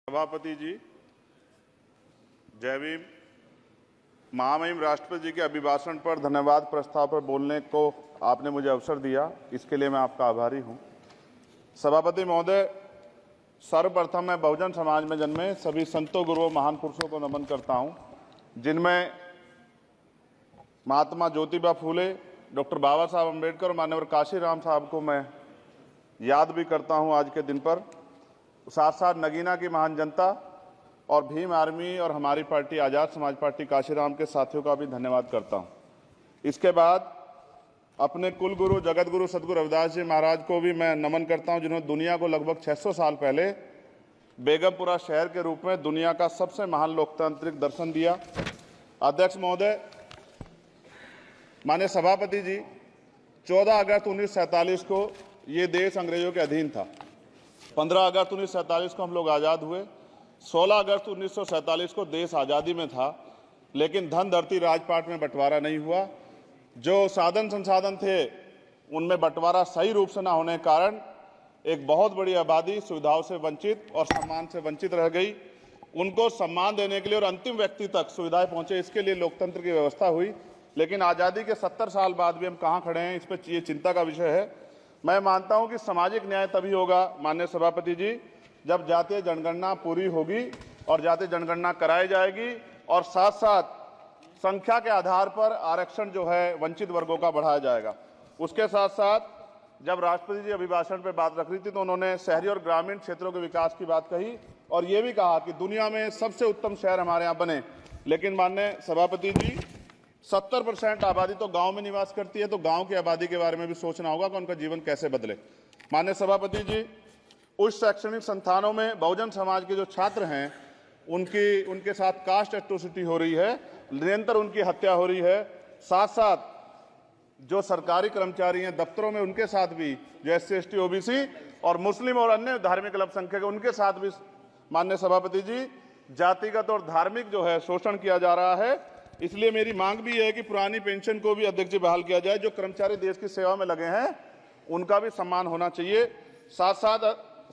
सभापति जी, जय भीम। महामहिम राष्ट्रपति जी के अभिभाषण पर धन्यवाद प्रस्ताव पर बोलने को आपने मुझे अवसर दिया, इसके लिए मैं आपका आभारी हूं। सभापति महोदय, सर्वप्रथम मैं बहुजन समाज में जन्मे सभी संतों, गुरुओं, महान पुरुषों को नमन करता हूं, जिनमें महात्मा ज्योतिबा फूले, डॉक्टर बाबा साहब अम्बेडकर और माननीय काशीराम साहब को मैं याद भी करता हूं आज के दिन पर। साथ साथ नगीना की महान जनता और भीम आर्मी और हमारी पार्टी आज़ाद समाज पार्टी काशीराम के साथियों का भी धन्यवाद करता हूं। इसके बाद अपने कुल गुरु जगत गुरु सदगुरु रविदास जी महाराज को भी मैं नमन करता हूं, जिन्होंने दुनिया को लगभग 600 साल पहले बेगमपुरा शहर के रूप में दुनिया का सबसे महान लोकतांत्रिक दर्शन दिया। अध्यक्ष महोदय, माननीय सभापति जी, 14 अगस्त 1947 को ये देश अंग्रेजों के अधीन था। 15 अगस्त 1947 को हम लोग आज़ाद हुए। 16 अगस्त 1947 को देश आज़ादी में था, लेकिन धन धरती राजपाट में बंटवारा नहीं हुआ। जो साधन संसाधन थे उनमें बंटवारा सही रूप से न होने के कारण एक बहुत बड़ी आबादी सुविधाओं से वंचित और सम्मान से वंचित रह गई। उनको सम्मान देने के लिए और अंतिम व्यक्ति तक सुविधाएं पहुंचे, इसके लिए लोकतंत्र की व्यवस्था हुई। लेकिन आज़ादी के 70 साल बाद भी हम कहाँ खड़े हैं, इस पर ये चिंता का विषय है। मैं मानता हूं कि सामाजिक न्याय तभी होगा माननीय सभापति जी, जब जातीय जनगणना पूरी होगी और जातीय जनगणना कराई जाएगी और साथ साथ संख्या के आधार पर आरक्षण जो है वंचित वर्गों का बढ़ाया जाएगा। उसके साथ साथ जब राष्ट्रपति जी अभिभाषण पर बात रख रही थी तो उन्होंने शहरी और ग्रामीण क्षेत्रों के विकास की बात कही और ये भी कहा कि दुनिया में सबसे उत्तम शहर हमारे यहाँ बने। लेकिन माननीय सभापति जी, 70% आबादी तो गांव में निवास करती है, तो गांव की आबादी के बारे में भी सोचना होगा कि उनका जीवन कैसे बदले। माननीय सभापति जी, उच्च शैक्षणिक संस्थानों में बहुजन समाज के जो छात्र हैं उनके साथ कास्ट एट्रोसिटी हो रही है, निरंतर उनकी हत्या हो रही है। साथ साथ जो सरकारी कर्मचारी हैं दफ्तरों में, उनके साथ भी जो SC ST OBC और मुस्लिम और अन्य धार्मिक अल्पसंख्यक, उनके साथ भी माननीय सभापति जी जातिगत और धार्मिक जो है शोषण किया जा रहा है। इसलिए मेरी मांग भी है कि पुरानी पेंशन को भी अध्यक्ष जी बहाल किया जाए। जो कर्मचारी देश की सेवा में लगे हैं उनका भी सम्मान होना चाहिए। साथ साथ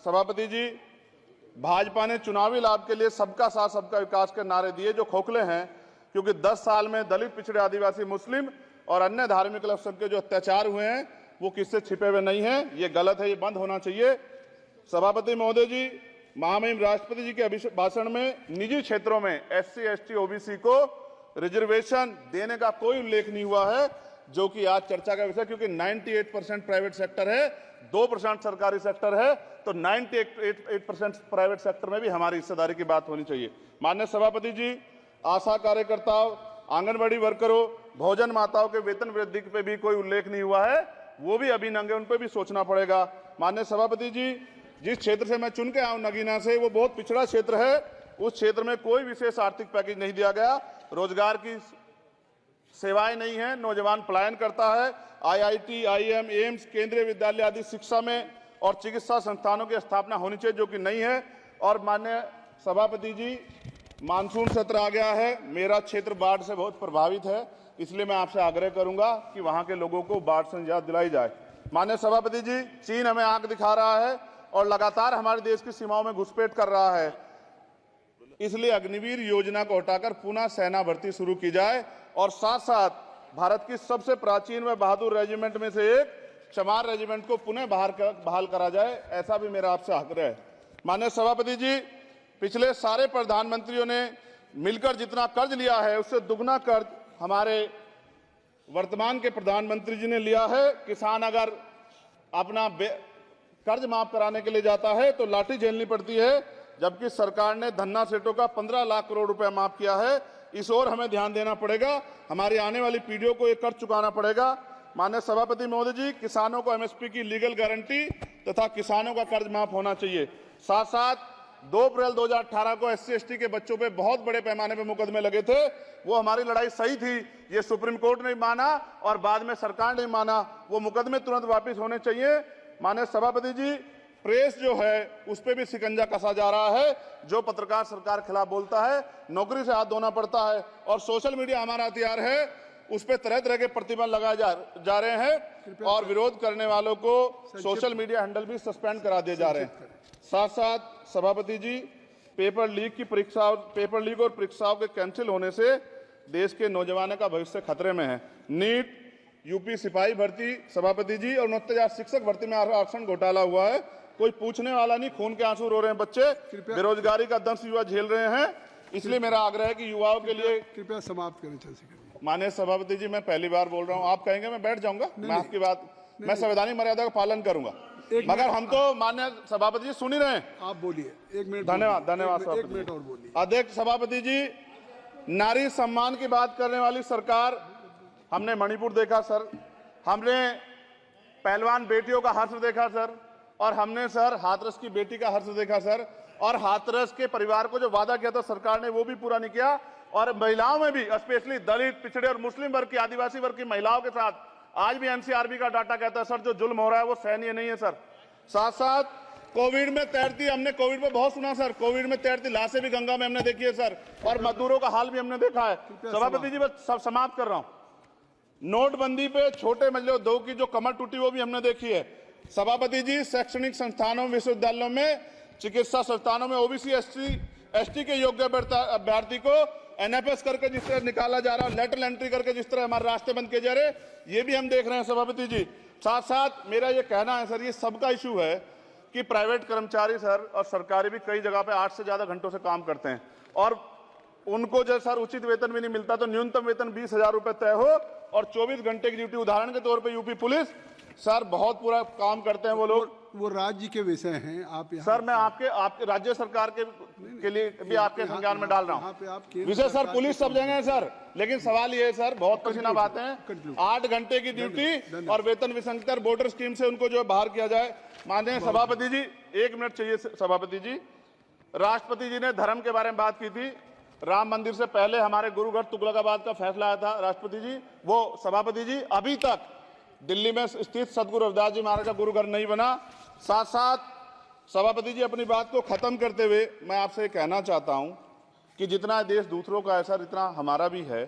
सभापति जी, भाजपा ने चुनावी लाभ के लिए सबका साथ सबका विकास के नारे दिए, जो खोखले हैं, क्योंकि 10 साल में दलित, पिछड़े, आदिवासी, मुस्लिम और अन्य धार्मिक अल्पसंख्यक के जो अत्याचार हुए हैं वो किससे छिपे हुए नहीं हैं। ये गलत है, ये बंद होना चाहिए। सभापति महोदय जी, महामहिम राष्ट्रपति जी के अभिभाषण में निजी क्षेत्रों में SC ST OBC को रिजर्वेशन देने का कोई उल्लेख नहीं हुआ है, जो कि आज चर्चा का विषय, क्योंकि 98% प्राइवेट सेक्टर है, 2% सरकारी सेक्टर है, तो 98% प्राइवेट सेक्टर में भी हमारी हिस्सेदारी की बात होनी चाहिए। माननीय सभापति जी, आशा कार्यकर्ताओं, आंगनबाड़ी वर्करों, भोजन माताओं के वेतन वृद्धि पे भी कोई उल्लेख नहीं हुआ है, वो भी अभी नंगे, उन पर भी सोचना पड़ेगा। माननीय सभापति जी, जिस क्षेत्र से मैं चुन के आऊं नगीना से, वो बहुत पिछड़ा क्षेत्र है। उस क्षेत्र में कोई विशेष आर्थिक पैकेज नहीं दिया गया, रोजगार की सेवाएं नहीं है, नौजवान पलायन करता है। IIT, IIM, एम्स, केंद्रीय विद्यालय आदि शिक्षा में और चिकित्सा संस्थानों की स्थापना होनी चाहिए, जो कि नहीं है। और माननीय सभापति जी, मानसून सत्र आ गया है, मेरा क्षेत्र बाढ़ से बहुत प्रभावित है, इसलिए मैं आपसे आग्रह करूंगा कि वहां के लोगों को बाढ़ से निजात दिलाई जाए। माननीय सभापति जी, चीन हमें आंख दिखा रहा है और लगातार हमारे देश की सीमाओं में घुसपैठ कर रहा है, इसलिए अग्निवीर योजना को हटाकर पुनः सेना भर्ती शुरू की जाए और साथ साथ भारत की सबसे प्राचीन व बहादुर रेजिमेंट में से एक चमार रेजिमेंट को पुनः बहाल करा जाए, ऐसा भी मेरा आपसे आग्रह है। माननीय सभापति जी, पिछले सारे प्रधानमंत्रियों ने मिलकर जितना कर्ज लिया है उससे दुगना कर्ज हमारे वर्तमान के प्रधानमंत्री जी ने लिया है। किसान अगर अपना कर्ज माफ कराने के लिए जाता है तो लाठी झेलनी पड़ती है, जबकि सरकार ने धन्ना सेठों का 15 लाख करोड़ रुपया माफ किया है। इस ओर हमें ध्यान देना पड़ेगा, हमारी आने वाली पीढ़ियों को ये कर्ज चुकाना पड़ेगा। माननीय सभापति महोदय जी, किसानों को MSP की लीगल गारंटी तथा किसानों का कर्ज माफ होना चाहिए। साथ साथ 2 अप्रैल 2018 को SC ST के बच्चों पे बहुत बड़े पैमाने पे मुकदमे लगे थे, वो हमारी लड़ाई सही थी, ये सुप्रीम कोर्ट ने माना और बाद में सरकार ने माना, वो मुकदमे तुरंत वापिस होने चाहिए। माननीय सभापति जी, प्रेस जो है उस पर भी शिकंजा कसा जा रहा है। जो पत्रकार सरकार खिलाफ बोलता है नौकरी से हाथ धोना पड़ता है, और सोशल मीडिया हमारा हथियार है, उस पर तरह तरह के प्रतिबंध लगाए जा रहे हैं और विरोध करने वालों को सोशल मीडिया हैंडल भी सस्पेंड करा दिए जा रहे हैं। साथ साथ सभापति जी, पेपर लीक और परीक्षाओं के कैंसिल होने से देश के नौजवानों का भविष्य खतरे में है। नीट, यूपी सिपाही भर्ती सभापति जी और 69,000 शिक्षक भर्ती में आरक्षण घोटाला हुआ है, कोई पूछने वाला नहीं, खून के आंसू रो रहे हैं बच्चे, बेरोजगारी का दंश युवा झेल रहे हैं। इसलिए मेरा आग्रह है कि युवाओं के लिए कृपया समाप्त करें चंद्रशेखर। माननीय सभापति जी, मैं पहली बार बोल रहा हूं, आप कहेंगे मैं बैठ जाऊंगा, मैं आपकी बात, मैं संवैधानिक मर्यादा का पालन करूंगा, मगर हम तो माननीय सभापति जी सुन ही रहे हैं। आप बोलिए, 1 मिनट। धन्यवाद एक मिनट और बोलिए। अध्यक्ष सभापति जी, नारी सम्मान की बात करने वाली सरकार, हमने मणिपुर देखा सर, हमने पहलवान बेटियों का हर्ष देखा सर, और हमने सर हाथरस की बेटी का हर्ष देखा सर, और हाथरस के परिवार को जो वादा किया था सरकार ने वो भी पूरा नहीं किया। और महिलाओं में भी, स्पेशली दलित, पिछड़े और मुस्लिम वर्ग की, आदिवासी वर्ग की महिलाओं के साथ आज भी एनसीआरबी का डाटा कहता है सर जो जुल्म हो रहा है वो सहनीय नहीं है सर। साथ साथ कोविड में तैरती, हमने कोविड में बहुत सुना सर, कोविड में तैरती लाशें भी गंगा में हमने देखी है सर, और मजदूरों का हाल भी हमने देखा है। सभापति जी बस सब समाप्त कर रहा हूं। नोटबंदी पे छोटे मजले उद्योग की जो कमर टूटी वो भी हमने देखी है। सभापति जी, शैक्षणिक संस्थानों, विश्वविद्यालयों में, चिकित्सा संस्थानों में ओबीसी एसटी के योग्य अभ्यर्थी को एनएफएस करके जिस तरह निकाला जा रहा है, लेटरल एंट्री करके जिस तरह हमारे रास्ते बंद किए जा रहे, ये भी हम देख रहे हैं सभापति जी। साथ साथ मेरा ये कहना है सर, ये सबका इशू है कि प्राइवेट कर्मचारी सर और सरकारी भी कई जगह पे 8 से ज्यादा घंटों से काम करते हैं, और उनको जो सर उचित वेतन भी नहीं मिलता, तो न्यूनतम वेतन 20,000 रुपए तय हो और 24 घंटे की ड्यूटी। उदाहरण के तौर पे यूपी पुलिस सर बहुत पूरा काम करते हैं वो लोग, वो राज्य के विषय हैं। आप सर मैं आपके राज्य सरकार के लिए भी आपके संज्ञान में डाल रहा हूँ विषय सर, पुलिस सब जगह है सर, लेकिन सवाल ये है सर, बहुत पसीना बातें हैं, 8 घंटे की ड्यूटी और वेतन विसंगति, वोटर स्कीम से उनको जो बाहर किया जाए। माननीय सभापति जी, 1 मिनट चाहिए सभापति जी। राष्ट्रपति जी ने धर्म के बारे में बात की थी, राम मंदिर से पहले हमारे गुरुघर तुगलकाबाद का फैसला आया था राष्ट्रपति जी, वो सभापति जी अभी तक दिल्ली में स्थित सदगुरु रविदास जी महाराज का गुरुघर नहीं बना। साथ साथ सभापति जी, अपनी बात को खत्म करते हुए मैं आपसे कहना चाहता हूं कि जितना देश दूसरों का है सर, इतना हमारा भी है।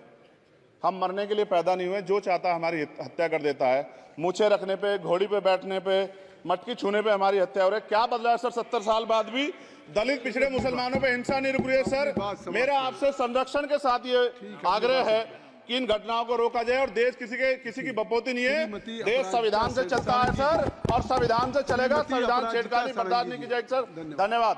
हम मरने के लिए पैदा नहीं हुए, जो चाहता है हमारी हत्या कर देता है। मूछे रखने पे, घोड़ी पे बैठने पे, मटकी छूने पे हमारी हत्या हो रही है। क्या बदला है सर 70 साल बाद भी? दलित, पिछड़े, मुसलमानों पे हिंसा नहीं रुक रही है सर। मेरा आपसे संरक्षण के साथ ये आग्रह है कि इन घटनाओं को रोका जाए, और देश किसी की बपोती नहीं है, देश संविधान से चलता है सर, और संविधान से चलेगा। संविधान छेड़खानी बर्दाश्त नहीं की जाएगी सर। धन्यवाद।